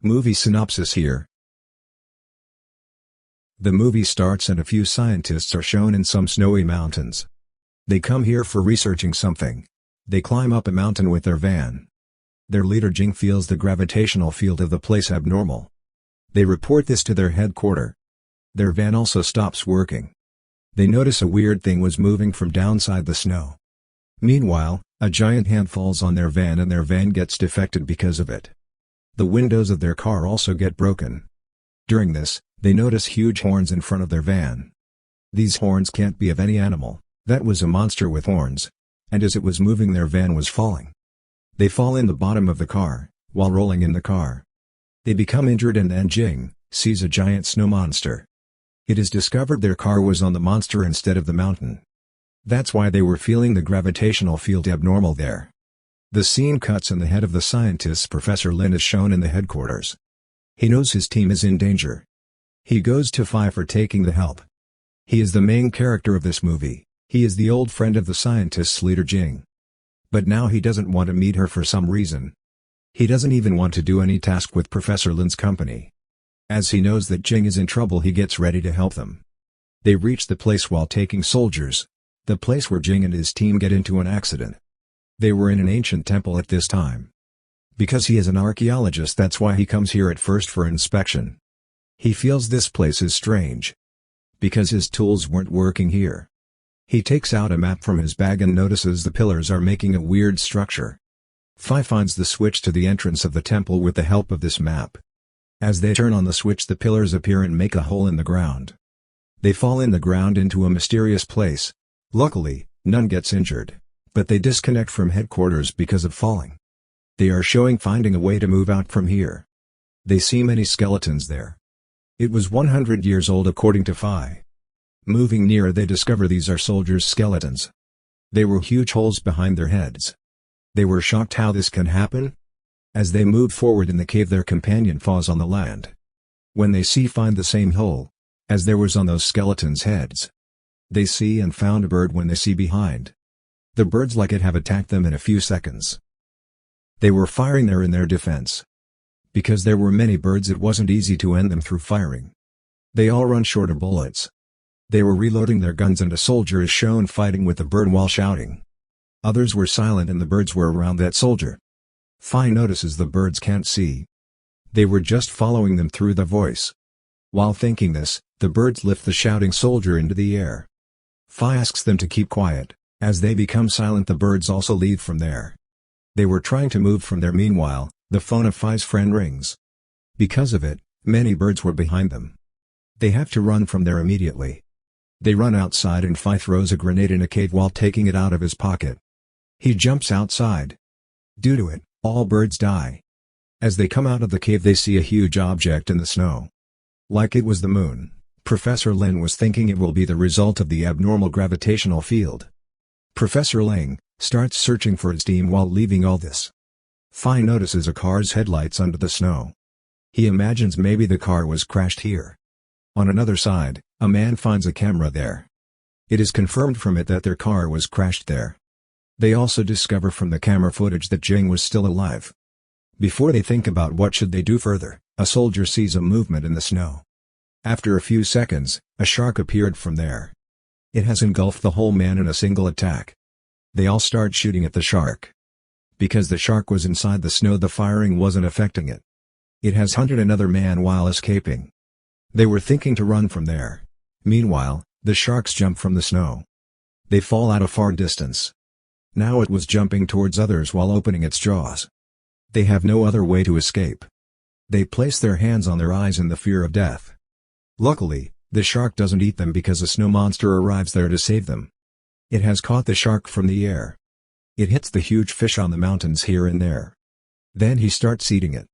Movie synopsis here. The movie starts and a few scientists are shown in some snowy mountains. They come here for researching something. They climb up a mountain with their van. Their leader Jing feels the gravitational field of the place abnormal. They report this to their headquarters. Their van also stops working. They notice a weird thing was moving from downside the snow. Meanwhile, a giant hand falls on their van and their van gets defected because of it. The windows of their car also get broken. During this, they notice huge horns in front of their van. These horns can't be of any animal. That was a monster with horns. And as it was moving, their van was falling. They fall in the bottom of the car, while rolling in the car. They become injured and then Jing sees a giant snow monster. It is discovered their car was on the monster instead of the mountain. That's why they were feeling the gravitational field abnormal there. The scene cuts and the head of the scientists, Professor Lin, is shown in the headquarters. He knows his team is in danger. He goes to Phi for taking the help. He is the main character of this movie. He is the old friend of the scientists' leader Jing. But now he doesn't want to meet her for some reason. He doesn't even want to do any task with Professor Lin's company. As he knows that Jing is in trouble, he gets ready to help them. They reach the place while taking soldiers. The place where Jing and his team get into an accident. They were in an ancient temple at this time. Because he is an archaeologist, that's why he comes here at first for inspection. He feels this place is strange. Because his tools weren't working here. He takes out a map from his bag and notices the pillars are making a weird structure. Phi finds the switch to the entrance of the temple with the help of this map. As they turn on the switch, the pillars appear and make a hole in the ground. They fall in the ground into a mysterious place. Luckily, none gets injured. But they disconnect from headquarters because of falling. They are finding a way to move out from here. They see many skeletons there. It was 100 years old according to Phi. Moving near, they discover these are soldiers' skeletons. They were huge holes behind their heads. They were shocked how this can happen. As they move forward in the cave, their companion falls on the land. When they find the same hole as there was on those skeletons' heads. They see and found a bird when they see behind. The birds like it have attacked them in a few seconds. They were firing there in their defense. Because there were many birds, it wasn't easy to end them through firing. They all run short of bullets. They were reloading their guns and a soldier is shown fighting with the bird while shouting. Others were silent and the birds were around that soldier. Phi notices the birds can't see. They were just following them through the voice. While thinking this, the birds lift the shouting soldier into the air. Phi asks them to keep quiet. As they become silent, the birds also leave from there. They were trying to move from there. Meanwhile, the phone of Phi's friend rings. Because of it, many birds were behind them. They have to run from there immediately. They run outside and Phi throws a grenade in a cave while taking it out of his pocket. He jumps outside. Due to it, all birds die. As they come out of the cave, they see a huge object in the snow. Like it was the moon, Professor Lin was thinking it will be the result of the abnormal gravitational field. Professor Ling starts searching for his team while leaving all this. Phi notices a car's headlights under the snow. He imagines maybe the car was crashed here. On another side, a man finds a camera there. It is confirmed from it that their car was crashed there. They also discover from the camera footage that Jing was still alive. Before they think about what should they do further, a soldier sees a movement in the snow. After a few seconds, a shark appeared from there. It has engulfed the whole man in a single attack. They all start shooting at the shark. Because the shark was inside the snow, the firing wasn't affecting it. It has hunted another man while escaping. They were thinking to run from there. Meanwhile, the sharks jump from the snow. They fall at a far distance. Now it was jumping towards others while opening its jaws. They have no other way to escape. They place their hands on their eyes in the fear of death. Luckily, the shark doesn't eat them because a snow monster arrives there to save them. It has caught the shark from the air. It hits the huge fish on the mountains here and there. Then he starts eating it.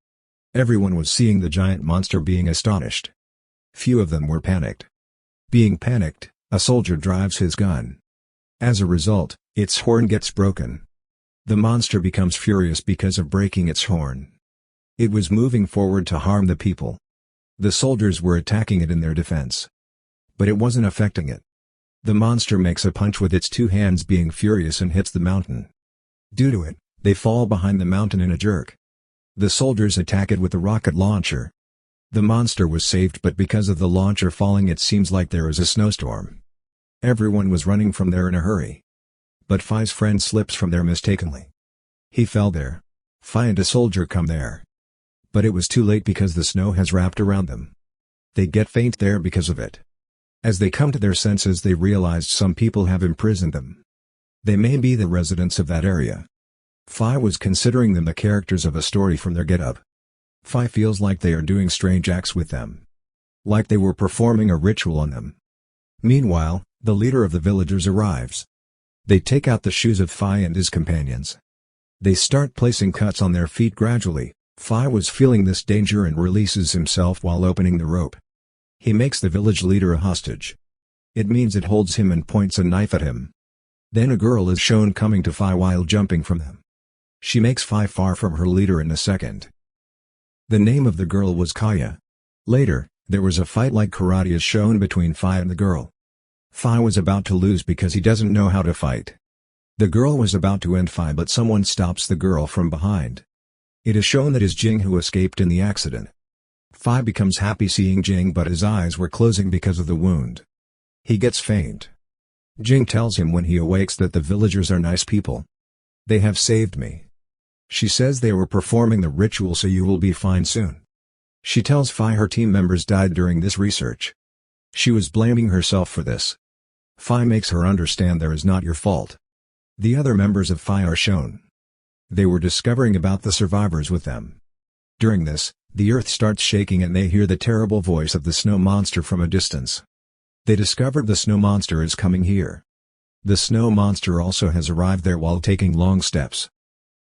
Everyone was seeing the giant monster being astonished. Few of them were panicked. Being panicked, a soldier drives his gun. As a result, its horn gets broken. The monster becomes furious because of breaking its horn. It was moving forward to harm the people. The soldiers were attacking it in their defense. But it wasn't affecting it. The monster makes a punch with its two hands, being furious, and hits the mountain. Due to it, they fall behind the mountain in a jerk. The soldiers attack it with a rocket launcher. The monster was saved, but because of the launcher falling it seems like there is a snowstorm. Everyone was running from there in a hurry. But Phi's friend slips from there mistakenly. He fell there. Phi and a soldier come there. But it was too late because the snow has wrapped around them. They get faint there because of it. As they come to their senses they realized some people have imprisoned them. They may be the residents of that area. Phi was considering them the characters of a story from their get-up. Phi feels like they are doing strange acts with them. Like they were performing a ritual on them. Meanwhile, the leader of the villagers arrives. They take out the shoes of Phi and his companions. They start placing cuts on their feet gradually. Phi was feeling this danger and releases himself while opening the rope. He makes the village leader a hostage. It means it holds him and points a knife at him. Then a girl is shown coming to Phi while jumping from them. She makes Phi far from her leader in a second. The name of the girl was Kaya. Later, there was a fight like karate is shown between Phi and the girl. Phi was about to lose because he doesn't know how to fight. The girl was about to end Phi but someone stops the girl from behind. It is shown that it is Jing who escaped in the accident. Phi becomes happy seeing Jing but his eyes were closing because of the wound. He gets faint. Jing tells him when he awakes that the villagers are nice people. They have saved me. She says they were performing the ritual so you will be fine soon. She tells Phi her team members died during this research. She was blaming herself for this. Phi makes her understand there is not your fault. The other members of Phi are shown. They were discovering about the survivors with them. During this, the earth starts shaking and they hear the terrible voice of the snow monster from a distance. They discovered the snow monster is coming here. The snow monster also has arrived there while taking long steps.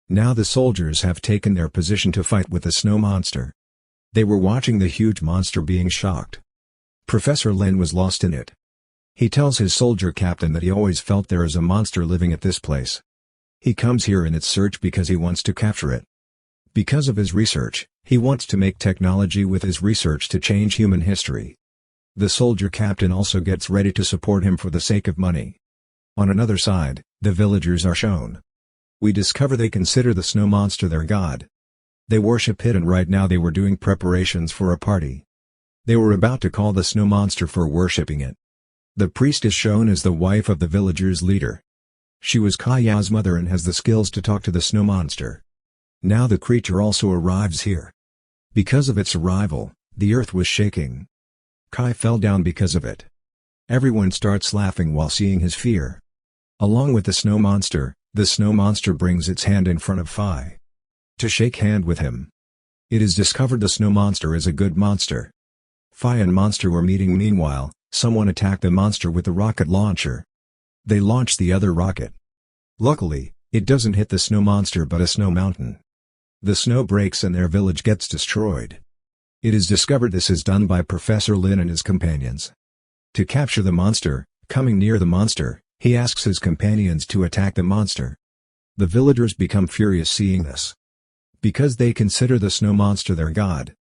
Now the soldiers have taken their position to fight with the snow monster. They were watching the huge monster being shocked. Professor Lin was lost in it. He tells his soldier captain that he always felt there is a monster living at this place. He comes here in its search because he wants to capture it. Because of his research, he wants to make technology with his research to change human history. The soldier captain also gets ready to support him for the sake of money. On another side, the villagers are shown. We discover they consider the snow monster their god. They worship it and right now they were doing preparations for a party. They were about to call the snow monster for worshipping it. The priest is shown as the wife of the villagers' leader. She was Kaya's mother and has the skills to talk to the snow monster. Now the creature also arrives here. Because of its arrival, the earth was shaking. Kai fell down because of it. Everyone starts laughing while seeing his fear. Along with the snow monster brings its hand in front of Phi to shake hand with him. It is discovered the snow monster is a good monster. Phi and monster were meeting. Meanwhile, someone attacked the monster with a rocket launcher. They launch the other rocket. Luckily, it doesn't hit the snow monster but a snow mountain. The snow breaks and their village gets destroyed. It is discovered this is done by Professor Lin and his companions. To capture the monster, coming near the monster, he asks his companions to attack the monster. The villagers become furious seeing this. Because they consider the snow monster their god.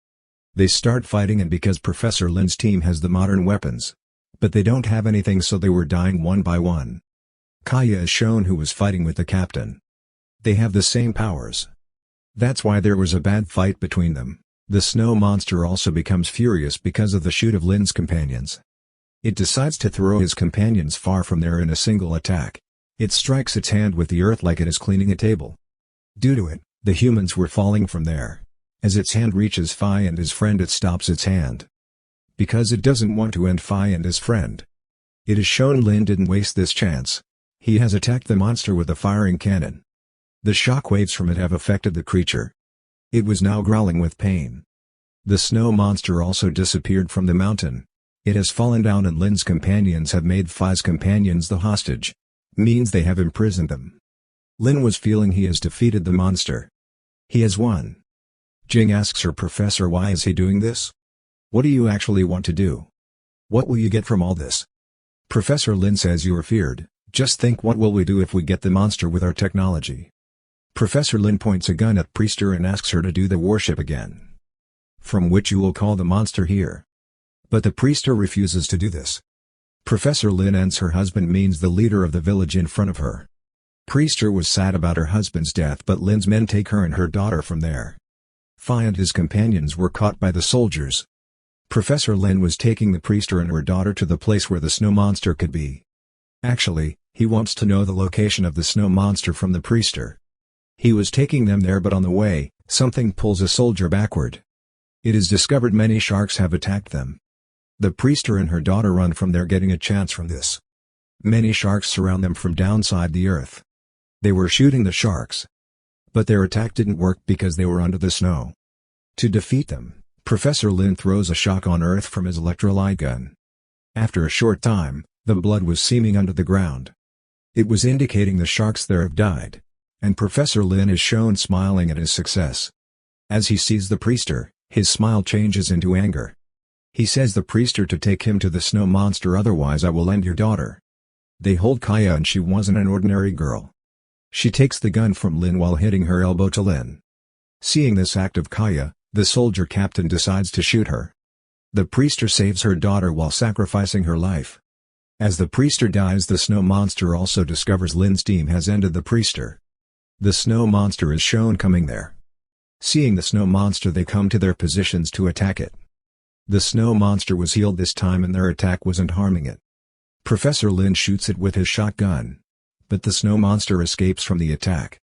They start fighting and because Professor Lin's team has the modern weapons. But they don't have anything so they were dying one by one. Kaya is shown who was fighting with the captain. They have the same powers. That's why there was a bad fight between them. The snow monster also becomes furious because of the shoot of Lin's companions. It decides to throw his companions far from there in a single attack. It strikes its hand with the earth like it is cleaning a table. Due to it, the humans were falling from there. As its hand reaches Phi and his friend it stops its hand. Because it doesn't want to end Phi and his friend. It is shown Lin didn't waste this chance. He has attacked the monster with a firing cannon. The shock waves from it have affected the creature. It was now growling with pain. The snow monster also disappeared from the mountain. It has fallen down and Lin's companions have made Phi's companions the hostage. Means they have imprisoned them. Lin was feeling he has defeated the monster. He has won. Jing asks her professor why is he doing this? What do you actually want to do? What will you get from all this? Professor Lin says you are feared, just think what will we do if we get the monster with our technology. Professor Lin points a gun at Priester and asks her to do the worship again. From which you will call the monster here. But the Priester refuses to do this. Professor Lin ends her husband means the leader of the village in front of her. Priester was sad about her husband's death but Lin's men take her and her daughter from there. Fi and his companions were caught by the soldiers. Professor Lin was taking the priester and her daughter to the place where the snow monster could be. Actually, he wants to know the location of the snow monster from the priester. He was taking them there, but on the way, something pulls a soldier backward. It is discovered many sharks have attacked them. The priester and her daughter run from there, getting a chance from this. Many sharks surround them from downside the earth. They were shooting the sharks, but their attack didn't work because they were under the snow. To defeat them, Professor Lin throws a shock on Earth from his electrolyte gun. After a short time, the blood was seeming under the ground. It was indicating the sharks there have died, and Professor Lin is shown smiling at his success. As he sees the priester, his smile changes into anger. He says the priester to take him to the snow monster, otherwise I will end your daughter. They hold Kaya, and she wasn't an ordinary girl. She takes the gun from Lin while hitting her elbow to Lin. Seeing this act of Kaya, the soldier captain decides to shoot her. The priester saves her daughter while sacrificing her life. As the priester dies, the snow monster also discovers Lin's team has ended the priester. The snow monster is shown coming there. Seeing the snow monster, they come to their positions to attack it. The snow monster was healed this time and their attack wasn't harming it. Professor Lin shoots it with his shotgun, but the snow monster escapes from the attack.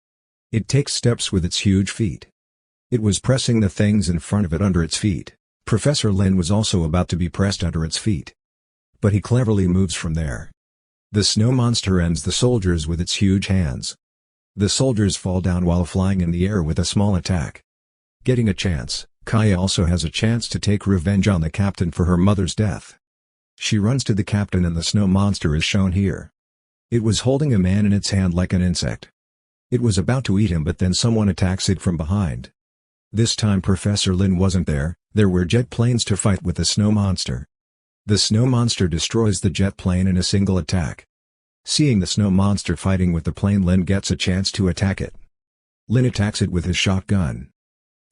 It takes steps with its huge feet. It was pressing the things in front of it under its feet. Professor Lin was also about to be pressed under its feet, but he cleverly moves from there. The snow monster ends the soldiers with its huge hands. The soldiers fall down while flying in the air with a small attack. Getting a chance, Kaya also has a chance to take revenge on the captain for her mother's death. She runs to the captain and the snow monster is shown here. It was holding a man in its hand like an insect. It was about to eat him, but then someone attacks it from behind. This time Professor Lin wasn't there. There were jet planes to fight with the snow monster. The snow monster destroys the jet plane in a single attack. Seeing the snow monster fighting with the plane, Lin gets a chance to attack it. Lin attacks it with his shotgun.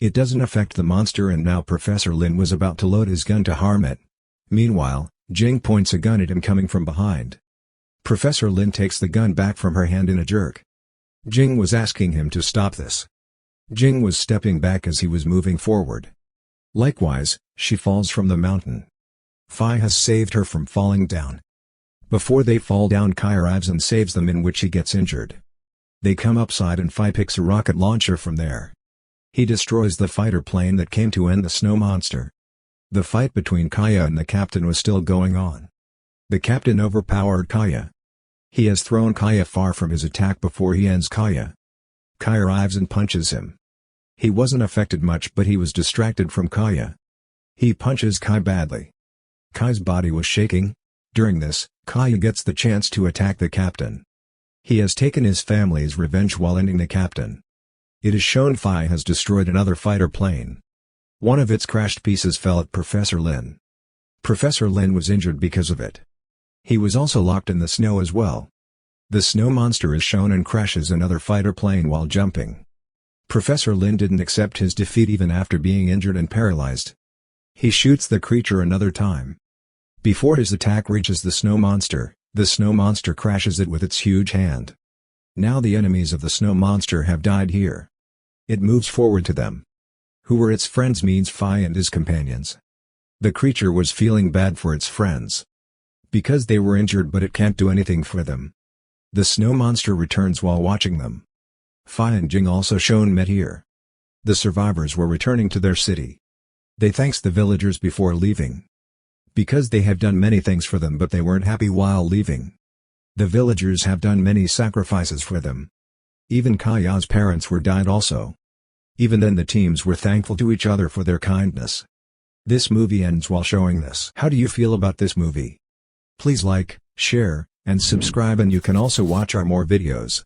It doesn't affect the monster, and now Professor Lin was about to load his gun to harm it. Meanwhile, Jing points a gun at him coming from behind. Professor Lin takes the gun back from her hand in a jerk. Jing was asking him to stop this. Jing was stepping back as he was moving forward. Likewise, she falls from the mountain. Fi has saved her from falling down. Before they fall down, Kai arrives and saves them, in which he gets injured. They come upside and Fi picks a rocket launcher from there. He destroys the fighter plane that came to end the snow monster. The fight between Kaya and the captain was still going on. The captain overpowered Kaya. He has thrown Kaya far from his attack before he ends Kaya. Kai arrives and punches him. He wasn't affected much, but he was distracted from Kaya. He punches Kai badly. Kai's body was shaking. During this, Kaya gets the chance to attack the captain. He has taken his family's revenge while ending the captain. It is shown Fi has destroyed another fighter plane. One of its crashed pieces fell at Professor Lin. Professor Lin was injured because of it. He was also locked in the snow as well. The snow monster is shown and crashes another fighter plane while jumping. Professor Lin didn't accept his defeat even after being injured and paralyzed. He shoots the creature another time. Before his attack reaches the snow monster crashes it with its huge hand. Now the enemies of the snow monster have died here. It moves forward to them. Who were its friends means Fi and his companions. The creature was feeling bad for its friends, because they were injured, but it can't do anything for them. The snow monster returns while watching them. Fi and Jing also shown met here. The survivors were returning to their city. They thanks the villagers before leaving, because they have done many things for them, but they weren't happy while leaving. The villagers have done many sacrifices for them. Even Kaya's parents were died also. Even then the teams were thankful to each other for their kindness. This movie ends while showing this. How do you feel about this movie? Please like, share, and subscribe, and you can also watch our more videos.